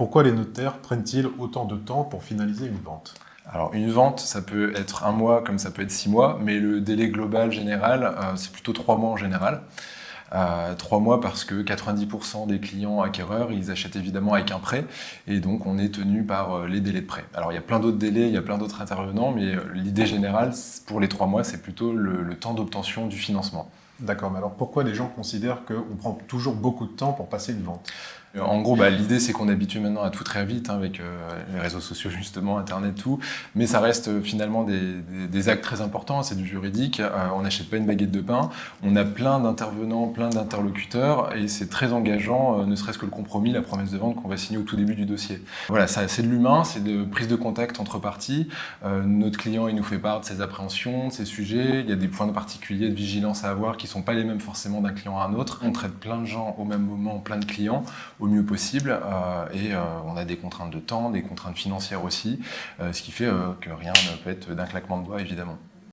Pourquoi les notaires prennent-ils autant de temps pour finaliser une vente? Alors une vente, ça peut être 1 mois comme ça peut être 6 mois, mais le délai global général, c'est plutôt 3 mois en général. 3 mois parce que 90% des clients acquéreurs, ils achètent évidemment avec un prêt et donc on est tenu par les délais de prêt. Alors il y a plein d'autres délais, il y a plein d'autres intervenants, mais l'idée générale pour les 3 mois, c'est plutôt le temps d'obtention du financement. D'accord, mais alors pourquoi les gens considèrent qu'on prend toujours beaucoup de temps pour passer une vente? En gros, l'idée c'est qu'on habitue maintenant à tout très vite avec les réseaux sociaux justement, Internet, tout. Mais ça reste finalement des actes très importants, c'est du juridique. On n'achète pas une baguette de pain. On a plein d'intervenants, plein d'interlocuteurs et c'est très engageant, ne serait-ce que le compromis, la promesse de vente qu'on va signer au tout début du dossier. Voilà, c'est de l'humain, c'est de prise de contact entre parties. Notre client, il nous fait part de ses appréhensions, de ses sujets. Il y a des points particuliers de vigilance à avoir qui ne sont pas les mêmes forcément d'un client à un autre. On traite plein de gens au même moment, plein de clients au mieux possible et on a des contraintes de temps, des contraintes financières aussi, ce qui fait que rien ne peut être d'un claquement de doigts évidemment.